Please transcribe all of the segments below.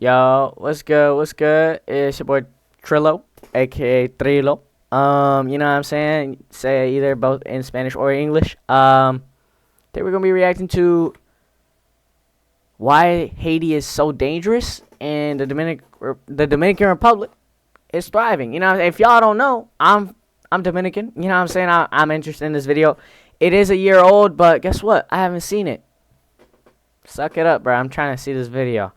Yo, what's good? What's good? It's your boy Trilo, aka Trilo. You know what I'm saying? Say either both in Spanish or English. Today we're gonna be reacting to why Haiti is so dangerous and the Dominican Republic is thriving. You know, if y'all don't know, I'm Dominican. You know what I'm saying? I'm interested in this video. It is a year old, but guess what? I haven't seen it. Suck it up, bro. I'm trying to see this video.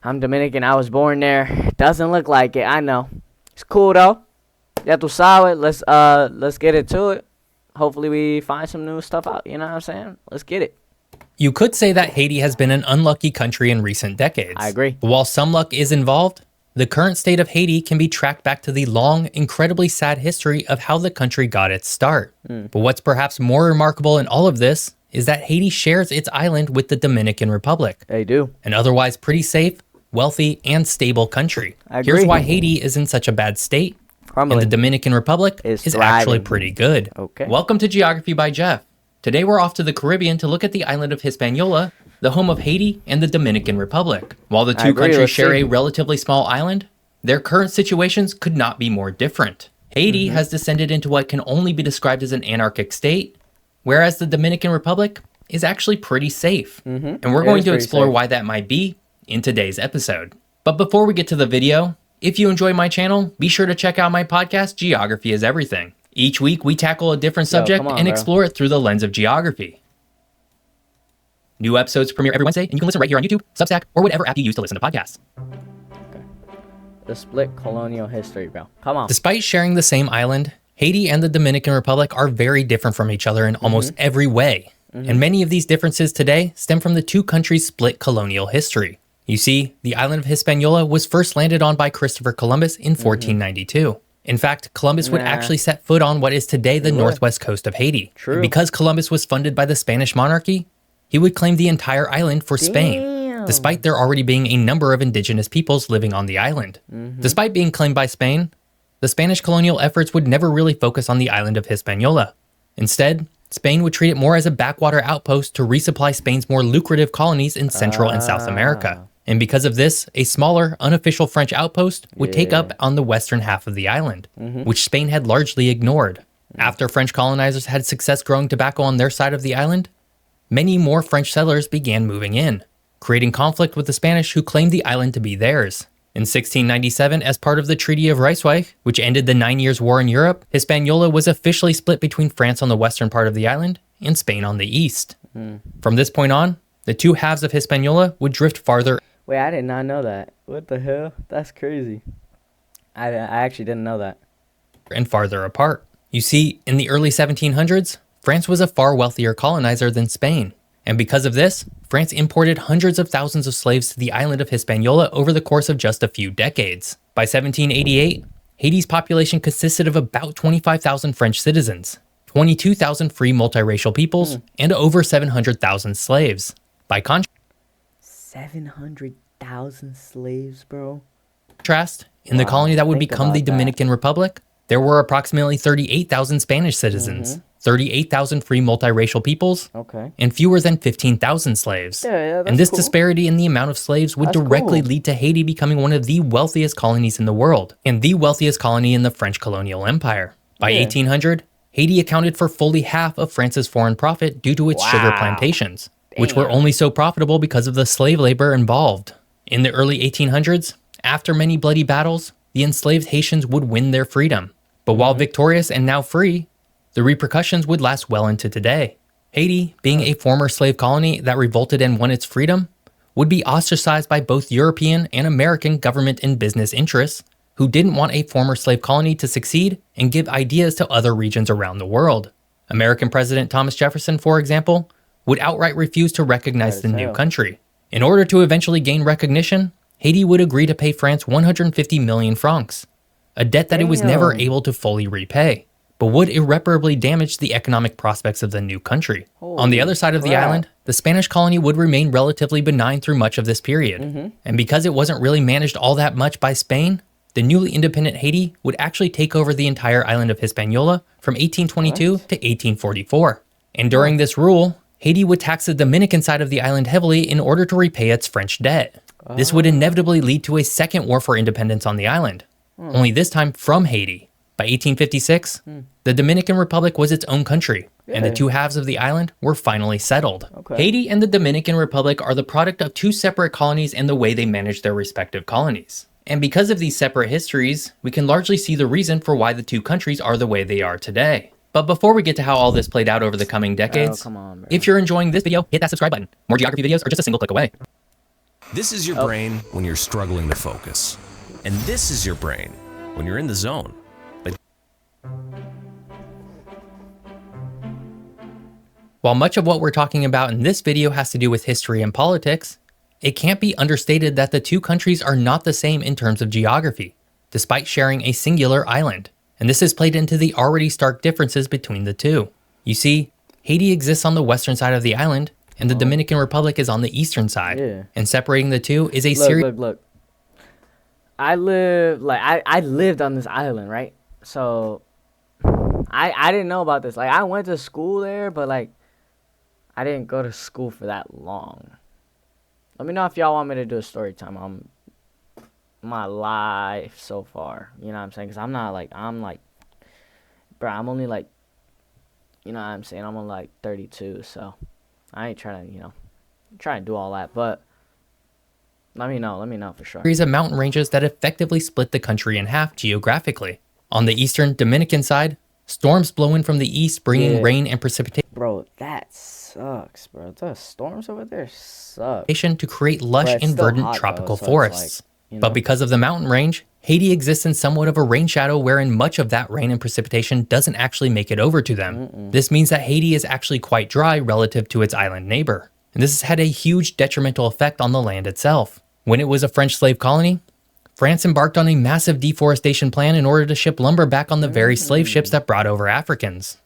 I'm Dominican. I was born there. Doesn't look like it. I know. It's cool though. Ya tu sabes. Let's get into it. Hopefully we find some new stuff out. You know what I'm saying? Let's get it. You could say that Haiti has been an unlucky country in recent decades. I agree. But while some luck is involved, the current state of Haiti can be tracked back to the long, incredibly sad history of how the country got its start. But what's perhaps more remarkable in all of this is that Haiti shares its island with the Dominican Republic. They do. An otherwise pretty safe, wealthy, and stable country. I agree. Here's why Haiti is in such a bad state, and the Dominican Republic is actually pretty good. Okay. Welcome to Geography by Jeff. Today we're off to the Caribbean to look at the island of Hispaniola, the home of Haiti and the Dominican Republic. While the two countries share a relatively small island, their current situations could not be more different. Haiti has descended into what can only be described as an anarchic state, whereas the Dominican Republic is actually pretty safe. And we're going to explore why that might be in today's episode. But before we get to the video, if you enjoy my channel, be sure to check out my podcast, Geography is Everything. Each week, we tackle a different subject and explore it through the lens of geography. New episodes premiere every Wednesday, and you can listen right here on YouTube, Substack, or whatever app you use to listen to podcasts. Okay. The split colonial history, bro. Come on. Despite sharing the same island, Haiti and the Dominican Republic are very different from each other in almost every way. And many of these differences today stem from the two countries' split colonial history. You see, the island of Hispaniola was first landed on by Christopher Columbus in 1492. In fact, Columbus would actually set foot on what is today the northwest coast of Haiti. And because Columbus was funded by the Spanish monarchy, he would claim the entire island for Spain, despite there already being a number of indigenous peoples living on the island. Despite being claimed by Spain, the Spanish colonial efforts would never really focus on the island of Hispaniola. Instead, Spain would treat it more as a backwater outpost to resupply Spain's more lucrative colonies in Central and South America. And because of this, a smaller, unofficial French outpost would take up on the western half of the island, which Spain had largely ignored. After French colonizers had success growing tobacco on their side of the island, many more French settlers began moving in, creating conflict with the Spanish who claimed the island to be theirs. In 1697, as part of the Treaty of Ryswyk, which ended the 9 Years' War in Europe, Hispaniola was officially split between France on the western part of the island and Spain on the east. From this point on, the two halves of Hispaniola would drift farther. Wait, I did not know that. What the hell? That's crazy. I actually didn't know that. And farther apart. You see, in the early 1700s, France was a far wealthier colonizer than Spain. And because of this, France imported hundreds of thousands of slaves to the island of Hispaniola over the course of just a few decades. By 1788, Haiti's population consisted of about 25,000 French citizens, 22,000 free multiracial peoples, and over 700,000 slaves. By contrast, 700,000 slaves, bro. In the colony that would become the Dominican Republic, there were approximately 38,000 Spanish citizens, 38,000 free multiracial peoples, and fewer than 15,000 slaves. And this disparity in the amount of slaves would directly lead to Haiti becoming one of the wealthiest colonies in the world, and the wealthiest colony in the French colonial empire. By 1800, Haiti accounted for fully half of France's foreign profit due to its sugar plantations, which were only so profitable because of the slave labor involved. In the early 1800s, after many bloody battles, the enslaved Haitians would win their freedom. But while victorious and now free, the repercussions would last well into today. Haiti, being a former slave colony that revolted and won its freedom, would be ostracized by both European and American government and business interests, who didn't want a former slave colony to succeed and give ideas to other regions around the world. American President Thomas Jefferson, for example, would outright refuse to recognize the new country. In order to eventually gain recognition, Haiti would agree to pay France 150 million francs, a debt that it was never able to fully repay, but would irreparably damage the economic prospects of the new country. On the other side of the island, the Spanish colony would remain relatively benign through much of this period. And because it wasn't really managed all that much by Spain, the newly independent Haiti would actually take over the entire island of Hispaniola from 1822 to 1844. And during this rule, Haiti would tax the Dominican side of the island heavily in order to repay its French debt. This would inevitably lead to a second war for independence on the island, only this time from Haiti. By 1856, the Dominican Republic was its own country, and the two halves of the island were finally settled. Haiti and the Dominican Republic are the product of two separate colonies and the way they managed their respective colonies. And because of these separate histories, we can largely see the reason for why the two countries are the way they are today. But before we get to how all this played out over the coming decades, if you're enjoying this video, hit that subscribe button. More geography videos are just a single click away. This is your brain when you're struggling to focus. And this is your brain when you're in the zone. While much of what we're talking about in this video has to do with history and politics, it can't be understated that the two countries are not the same in terms of geography, despite sharing a singular island. And this has played into the already stark differences between the two. You see, Haiti exists on the western side of the island, and the Dominican Republic is on the eastern side. And separating the two is a series. Look. I lived on this island, right? So I didn't know about this. Like, I went to school there, but like I didn't go to school for that long. Let me know if y'all want me to do a story time on my life so far. You know what I'm saying? Because I'm only like, you know what I'm saying? I'm only like 32, so I ain't trying to, try and do all that. But let me know for sure. Series of mountain ranges that effectively split the country in half geographically. On the eastern Dominican side, storms blow in from the east, bringing rain and precipitation. Bro, that sucks, bro. The storms over there suck. To create lush and verdant tropical forests. But because of the mountain range, Haiti exists in somewhat of a rain shadow wherein much of that rain and precipitation doesn't actually make it over to them. This means that Haiti is actually quite dry relative to its island neighbor. And this has had a huge detrimental effect on the land itself. When it was a French slave colony, France embarked on a massive deforestation plan in order to ship lumber back on the very slave ships that brought over Africans.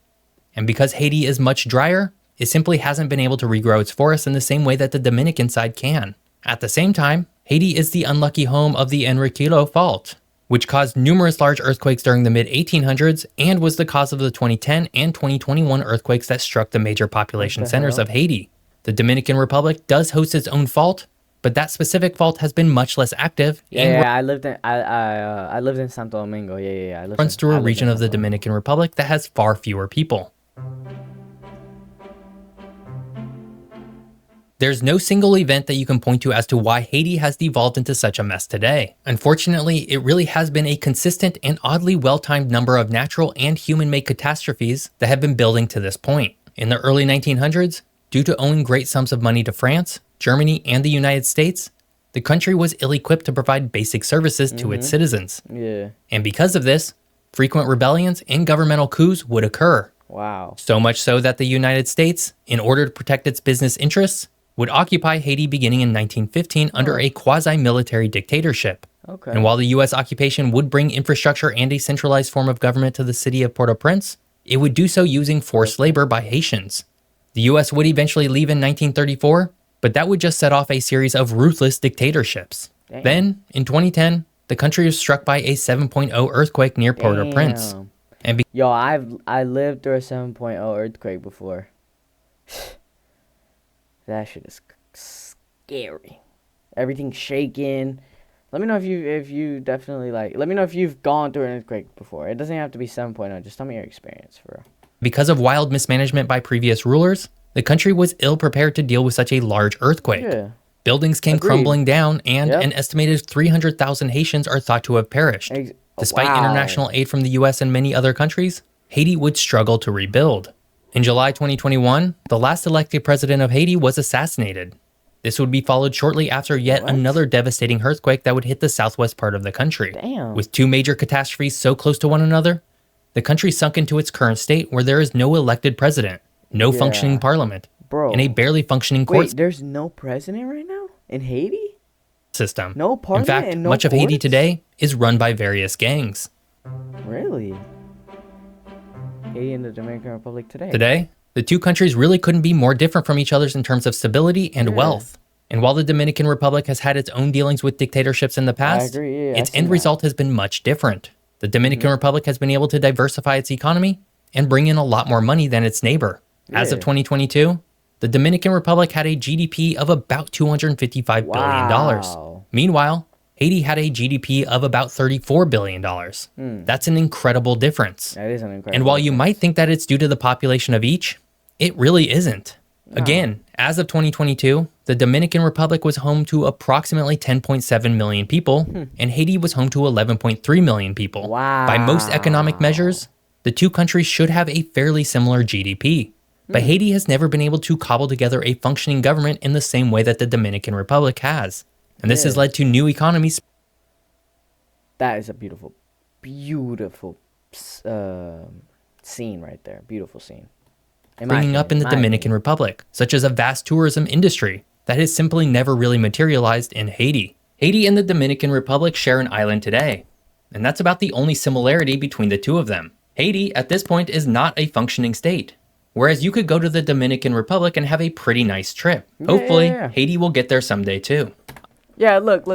And because Haiti is much drier, it simply hasn't been able to regrow its forests in the same way that the Dominican side can. At the same time, Haiti is the unlucky home of the Trilo fault, which caused numerous large earthquakes during the mid-1800s and was the cause of the 2010 and 2021 earthquakes that struck the major population centers of Haiti. The Dominican Republic does host its own fault, but that specific fault has been much less active. I lived in Santo Domingo. Runs through a region of the Dominican Republic that has far fewer people. There's no single event that you can point to as to why Haiti has devolved into such a mess today. Unfortunately, it really has been a consistent and oddly well-timed number of natural and human-made catastrophes that have been building to this point. In the early 1900s, due to owing great sums of money to France, Germany, and the United States, the country was ill-equipped to provide basic services to its citizens. And because of this, frequent rebellions and governmental coups would occur. So much so that the United States, in order to protect its business interests, would occupy Haiti beginning in 1915 under a quasi-military dictatorship. And while the US occupation would bring infrastructure and a centralized form of government to the city of Port-au-Prince, it would do so using forced labor by Haitians. The US would eventually leave in 1934, but that would just set off a series of ruthless dictatorships. Then, in 2010, the country was struck by a 7.0 earthquake near Port-au-Prince. Yo, I lived through a 7.0 earthquake before. That shit is scary. Everything's shaking. Let me know if you definitely let me know if you've gone through an earthquake before. It doesn't have to be 7.0. Just tell me your experience, for real. Because of wild mismanagement by previous rulers, the country was ill-prepared to deal with such a large earthquake. Buildings came crumbling down, and an estimated 300,000 Haitians are thought to have perished. Despite international aid from the US and many other countries, Haiti would struggle to rebuild. In July 2021, the last elected president of Haiti was assassinated. This would be followed shortly after yet another devastating earthquake that would hit the southwest part of the country. With two major catastrophes so close to one another, the country sunk into its current state where there is no elected president, no functioning parliament, and a barely functioning court Wait, there's no president right now in Haiti? System. No parliament. In fact, and no much of courts? Haiti today is run by various gangs. Really? Haiti and the Dominican Republic today. Today, the two countries really couldn't be more different from each other in terms of stability and wealth. And while the Dominican Republic has had its own dealings with dictatorships in the past, its end result has been much different. The Dominican Republic has been able to diversify its economy and bring in a lot more money than its neighbor. As of 2022, the Dominican Republic had a GDP of about $255 billion. Meanwhile, Haiti had a GDP of about $34 billion. That's an incredible difference. That is an incredible And while you difference. might think that it's due to the population of each, it really isn't. No. Again, as of 2022, the Dominican Republic was home to approximately 10.7 million people, and Haiti was home to 11.3 million people. Wow. By most economic measures, the two countries should have a fairly similar GDP. But Haiti has never been able to cobble together a functioning government in the same way that the Dominican Republic has. And this has led to new economies. That is a beautiful, beautiful scene right there. Beautiful scene. Bringing up in the Dominican Republic, such as a vast tourism industry that has simply never really materialized in Haiti. Haiti and the Dominican Republic share an island today, and that's about the only similarity between the two of them. Haiti, at this point, is not a functioning state, whereas you could go to the Dominican Republic and have a pretty nice trip. Hopefully, Haiti will get there someday too. Yeah, look.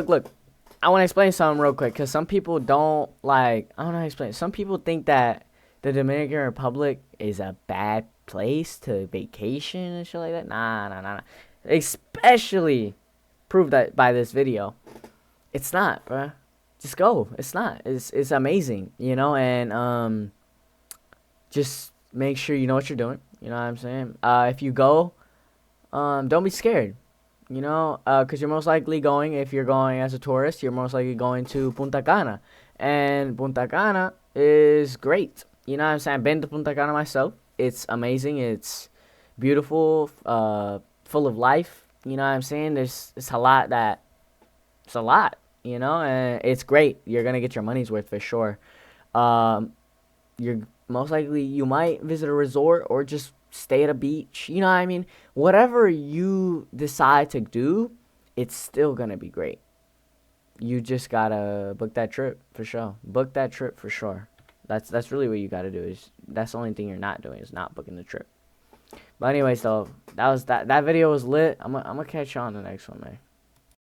I want to explain something real quick, because some people don't I don't know how to explain it. Some people think that the Dominican Republic is a bad place to vacation and shit like that. Nah. Especially prove that by this video. It's not, bruh. Just go. It's not. It's amazing, and just make sure you know what you're doing. You know what I'm saying? If you go, don't be scared. Because you're most likely going, if you're going as a tourist, you're most likely going to Punta Cana. And Punta Cana is great. You know what I'm saying? I've been to Punta Cana myself. It's amazing. It's beautiful, full of life. You know what I'm saying? It's a lot, and it's great. You're going to get your money's worth for sure. You're most likely, you might visit a resort or just stay at a beach. You know what I mean? Whatever you decide to do, it's still going to be great. You just got to book that trip for sure. Book that trip for sure. That's really what you got to do. That's the only thing you're not doing is not booking the trip. But anyways, though, that video was lit. I'm gonna catch you on the next one, man.